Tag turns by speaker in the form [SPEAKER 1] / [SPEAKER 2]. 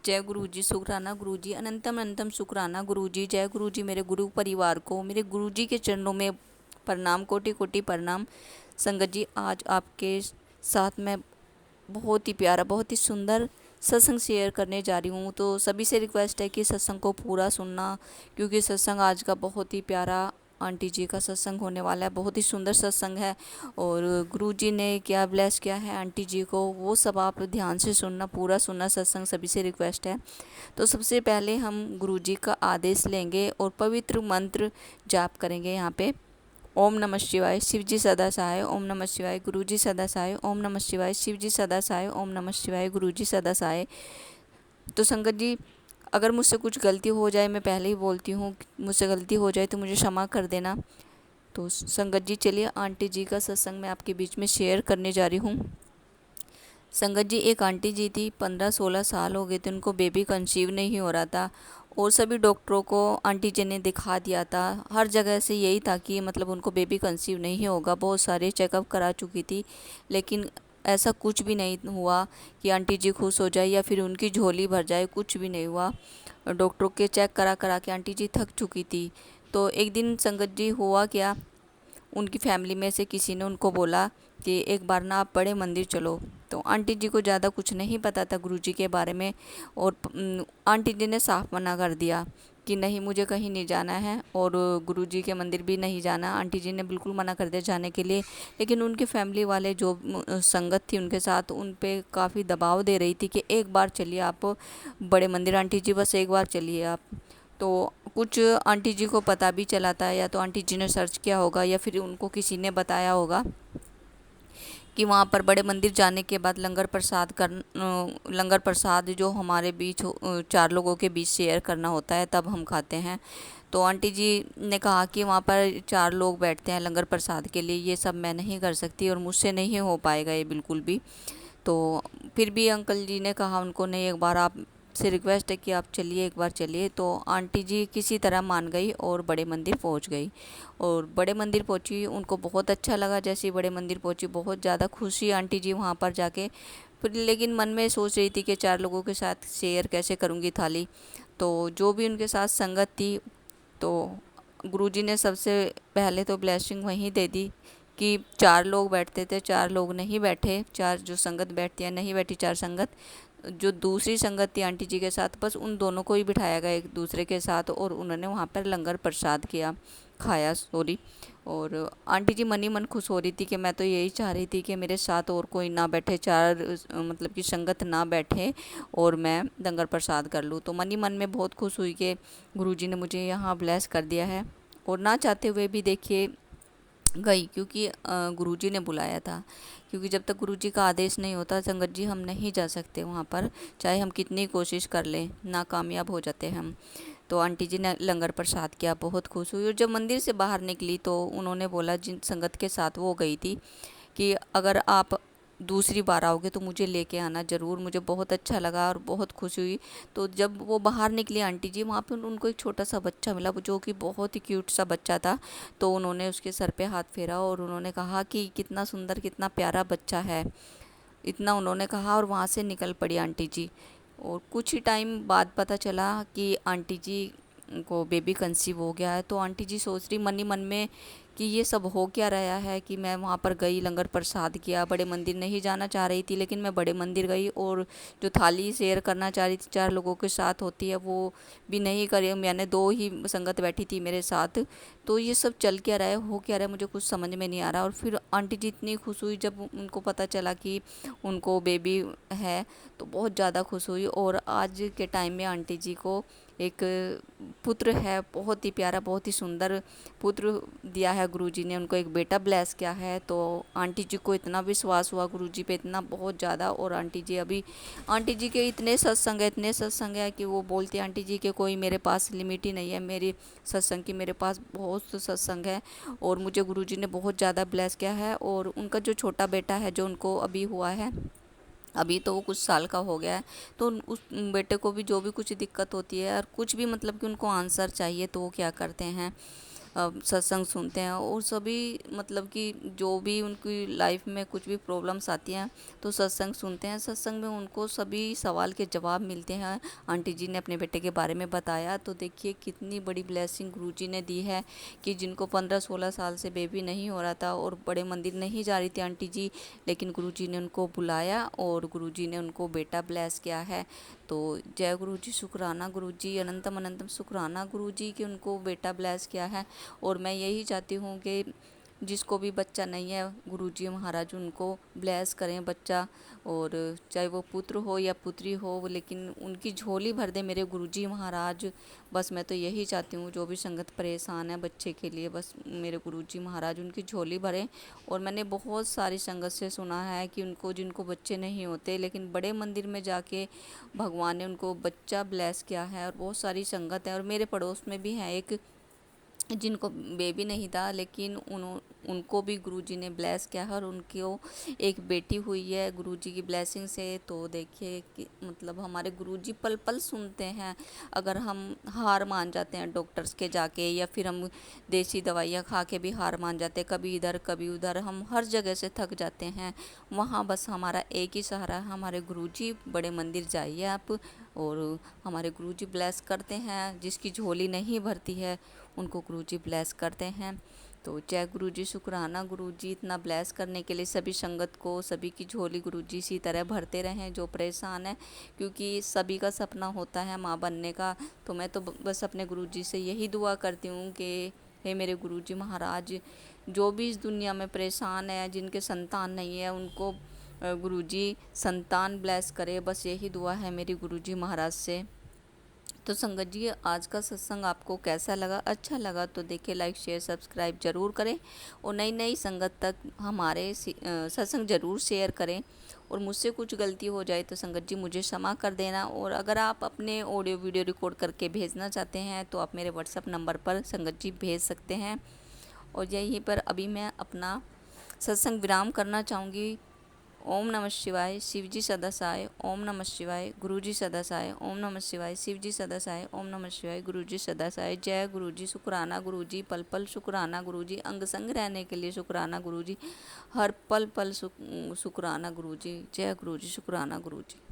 [SPEAKER 1] जय गुरु जी, शुक्राना गुरु जी, अनंतम अनंतम शुक्राना गुरु जी। जय गुरु जी। मेरे गुरु परिवार को मेरे गुरु जी के चरणों में प्रणाम, कोटि कोटि प्रणाम। संगत जी, आज आपके साथ मैं बहुत ही प्यारा, बहुत ही सुंदर सत्संग शेयर करने जा रही हूँ। तो सभी से रिक्वेस्ट है कि सत्संग को पूरा सुनना, क्योंकि सत्संग आज का बहुत ही प्यारा आंटी जी का सत्संग होने वाला है। बहुत ही सुंदर सत्संग है और गुरु जी ने क्या ब्लेस किया है आंटी जी को, वो सब आप ध्यान से सुनना, पूरा सुनना सत्संग, सभी से रिक्वेस्ट है। तो सबसे पहले हम गुरु जी का आदेश लेंगे और पवित्र मंत्र जाप करेंगे यहाँ पे। ओम नमः शिवाय, शिव जी सदा सहाय। ओम नमः शिवाय, गुरु जी सदा सहाय। ओम नमः शिवाय, शिव जी सदा सहाय। ओम नमः शिवाय, गुरु जी सदा सहाय। तो संगत जी, अगर मुझसे कुछ गलती हो जाए, मैं पहले ही बोलती हूँ, मुझसे गलती हो जाए तो मुझे क्षमा कर देना। तो संगत जी, चलिए आंटी जी का सत्संग मैं आपके बीच में शेयर करने जा रही हूँ। संगत जी, एक आंटी जी थी, 15-16 साल हो गए थे उनको, बेबी कंसीव नहीं हो रहा था और सभी डॉक्टरों को आंटी जी ने दिखा दिया था। हर जगह से यही था कि मतलब उनको बेबी कंसीव नहीं होगा। बहुत सारे चेकअप करा चुकी थी, लेकिन ऐसा कुछ भी नहीं हुआ कि आंटी जी खुश हो जाए या फिर उनकी झोली भर जाए, कुछ भी नहीं हुआ। डॉक्टरों के चेक करा करा के आंटी जी थक चुकी थी। तो एक दिन संगत जी हुआ क्या, उनकी फैमिली में से किसी ने उनको बोला कि एक बार ना आप बड़े मंदिर चलो। तो आंटी जी को ज़्यादा कुछ नहीं पता था गुरु जी के बारे में और आंटी जी ने साफ मना कर दिया कि नहीं, मुझे कहीं नहीं जाना है और गुरु जी के मंदिर भी नहीं जाना। आंटी जी ने बिल्कुल मना कर दिया जाने के लिए। लेकिन उनके फैमिली वाले जो संगत थी उनके साथ, उन पे काफ़ी दबाव दे रही थी कि एक बार चलिए आप बड़े मंदिर, आंटी जी बस एक बार चलिए आप। तो कुछ आंटी जी को पता भी चला था, या तो आंटी जी ने सर्च किया होगा या फिर उनको किसी ने बताया होगा कि वहाँ पर बड़े मंदिर जाने के बाद लंगर प्रसाद जो हमारे बीच 4 लोगों के बीच शेयर करना होता है, तब हम खाते हैं। तो आंटी जी ने कहा कि वहाँ पर 4 लोग बैठते हैं लंगर प्रसाद के लिए, ये सब मैं नहीं कर सकती और मुझसे नहीं हो पाएगा ये बिल्कुल भी। तो फिर भी अंकल जी ने कहा उनको, नहीं, एक बार आप से रिक्वेस्ट है कि आप चलिए, एक बार चलिए। तो आंटी जी किसी तरह मान गई और बड़े मंदिर पहुंच गई। और बड़े मंदिर पहुंची, उनको बहुत अच्छा लगा। जैसे ही बड़े मंदिर पहुंची, बहुत ज़्यादा खुशी आंटी जी वहां पर जाके। फिर लेकिन मन में सोच रही थी कि 4 लोगों के साथ शेयर कैसे करूँगी थाली। तो जो भी उनके साथ संगत थी, तो गुरुजी ने सबसे पहले तो ब्लेसिंग वहीं दे दी कि 4 लोग बैठते थे, 4 लोग नहीं बैठे, 4 जो संगत बैठती है नहीं बैठी, 4 संगत। जो दूसरी संगत थी आंटी जी के साथ, बस उन दोनों को ही बिठाया गया एक दूसरे के साथ और उन्होंने वहाँ पर लंगर प्रसाद खाया, सॉरी। और आंटी जी मन ही मन खुश हो रही थी कि मैं तो यही चाह रही थी कि मेरे साथ और कोई ना बैठे, 4 मतलब कि संगत ना बैठे और मैं लंगर प्रसाद कर लूँ। तो मन ही मन में बहुत खुश हुई कि गुरुजी ने मुझे यहाँ ब्लेस कर दिया है। और ना चाहते हुए भी देखिए गई, क्योंकि गुरुजी ने बुलाया था। क्योंकि जब तक गुरुजी का आदेश नहीं होता संगत जी, हम नहीं जा सकते वहाँ पर, चाहे हम कितनी कोशिश कर लें, नाकामयाब हो जाते हैं हम। तो आंटी जी ने लंगर प्रसाद किया, बहुत खुश हुई। और जब मंदिर से बाहर निकली तो उन्होंने बोला, जिन संगत के साथ वो गई थी, कि अगर आप दूसरी बार आओगे तो मुझे लेके आना ज़रूर। मुझे बहुत अच्छा लगा और बहुत खुशी हुई। तो जब वो बाहर निकली आंटी जी, वहाँ पे उनको एक छोटा सा बच्चा मिला, जो कि बहुत ही क्यूट सा बच्चा था। तो उन्होंने उसके सर पे हाथ फेरा और उन्होंने कहा कि कितना सुंदर, कितना प्यारा बच्चा है, इतना उन्होंने कहा और वहाँ से निकल पड़ी आंटी जी। और कुछ ही टाइम बाद पता चला कि आंटी जी को बेबी कंसीव हो गया है। तो आंटी जी सोच रही मन ही मन में कि ये सब हो क्या रहा है, कि मैं वहाँ पर गई, लंगर प्रसाद किया, बड़े मंदिर नहीं जाना चाह रही थी लेकिन मैं बड़े मंदिर गई और जो थाली शेयर करना चाह रही थी 4 लोगों के साथ होती है, वो भी नहीं करी। मैंने 2 ही संगत बैठी थी मेरे साथ। तो ये सब चल क्या रहा है, हो क्या रहा है, मुझे कुछ समझ में नहीं आ रहा। और फिर आंटी जी इतनी खुश हुई जब उनको पता चला कि उनको बेबी है, तो बहुत ज़्यादा खुश हुई। और आज के टाइम में आंटी जी को एक पुत्र है, बहुत ही प्यारा, बहुत ही सुंदर पुत्र दिया है गुरुजी ने उनको, एक बेटा ब्लेस किया है। तो आंटी जी को इतना विश्वास हुआ गुरुजी पे, इतना बहुत ज़्यादा। और आंटी जी अभी, आंटी जी के इतने सत्संग है कि वो बोलती है आंटी जी के कोई मेरे पास लिमिट ही नहीं है, मेरी सत्संग की मेरे पास बहुत सत्संग है। और मुझे गुरुजी ने बहुत ज़्यादा ब्लेस किया है। और उनका जो छोटा बेटा है, जो उनको अभी हुआ है, अभी तो वो कुछ साल का हो गया है, तो उस बेटे को भी जो भी कुछ दिक्कत होती है और कुछ भी मतलब कि उनको आंसर चाहिए, तो वो क्या करते हैं, सत्संग सुनते हैं। और सभी मतलब कि जो भी उनकी लाइफ में कुछ भी प्रॉब्लम्स आती हैं तो सत्संग सुनते हैं। सत्संग में उनको सभी सवाल के जवाब मिलते हैं। आंटी जी ने अपने बेटे के बारे में बताया, तो देखिए कितनी बड़ी ब्लेसिंग गुरुजी ने दी है कि जिनको 15-16 साल से बेबी नहीं हो रहा था और बड़े मंदिर नहीं जा रही थी आंटी जी, लेकिन गुरुजी ने उनको बुलाया और गुरुजी ने उनको बेटा ब्लेस किया है। तो जय गुरुजी, शुक्राना गुरुजी, अनंतम अनंतम शुक्राना गुरुजी कि उनको बेटा ब्लेस किया है। और मैं यही चाहती हूँ कि जिसको भी बच्चा नहीं है, गुरुजी महाराज उनको ब्लेस करें बच्चा, और चाहे वो पुत्र हो या पुत्री हो, लेकिन उनकी झोली भर दे मेरे गुरुजी महाराज। बस मैं तो यही चाहती हूँ, जो भी संगत परेशान है बच्चे के लिए, बस मेरे गुरुजी महाराज उनकी झोली भरें। और मैंने बहुत सारी संगत से सुना है कि उनको जिनको बच्चे नहीं होते, लेकिन बड़े मंदिर में जाके भगवान ने उनको बच्चा ब्लेस किया है। और बहुत सारी संगत है, और मेरे पड़ोस में भी है एक जिनको बेबी नहीं था, लेकिन उनको भी गुरुजी ने ब्लेस किया है और उनको एक बेटी हुई है गुरुजी की ब्लेसिंग से। तो देखिए कि मतलब हमारे गुरुजी पल पल सुनते हैं। अगर हम हार मान जाते हैं डॉक्टर्स के जाके, या फिर हम देसी दवाइयाँ खा के भी हार मान जाते हैं, कभी इधर कभी उधर, हम हर जगह से थक जाते हैं, वहाँ बस हमारा एक ही सहारा है, हमारे गुरुजी। बड़े मंदिर जाइए आप, और हमारे गुरुजी ब्लेस करते हैं। जिसकी झोली नहीं भरती है उनको गुरुजी ब्लेस करते हैं। तो जय गुरुजी, शुक्राना गुरुजी इतना ब्लेस करने के लिए। सभी संगत को, सभी की झोली गुरुजी इसी तरह भरते रहें जो परेशान है, क्योंकि सभी का सपना होता है माँ बनने का। तो मैं तो बस अपने गुरुजी से यही दुआ करती हूँ कि हे मेरे गुरुजी महाराज, जो भी इस दुनिया में परेशान है, जिनके संतान नहीं है, उनको गुरुजी संतान ब्लेस करे। बस यही दुआ है मेरी गुरुजी महाराज से। तो संगत जी, आज का सत्संग आपको कैसा लगा? अच्छा लगा तो देखिए लाइक शेयर सब्सक्राइब ज़रूर करें, और नई नई संगत तक हमारे सत्संग ज़रूर शेयर करें। और मुझसे कुछ गलती हो जाए तो संगत जी मुझे क्षमा कर देना। और अगर आप अपने ऑडियो वीडियो रिकॉर्ड करके भेजना चाहते हैं तो आप मेरे व्हाट्सएप नंबर पर संगत जी भेज सकते हैं। और यहीं पर अभी मैं अपना सत्संग विराम करना चाहूँगी। ओम नमः शिवाय, शिवजी सदा सहाय। ओम नमः शिवाय, गुरुजी सदा सहाय। ओम नमः शिवाय, शिवजी सदा सहाय। ओम नमः शिवाय, गुरुजी सदा सहाय। जय गुरुजी, शुक्राना गुरुजी, पल पल शुक्राना गुरुजी, अंग संग रहने के लिए शुक्राना गुरुजी, हर पल पल शुक्राना गुरुजी। जय गुरुजी, शुक्राना गुरुजी।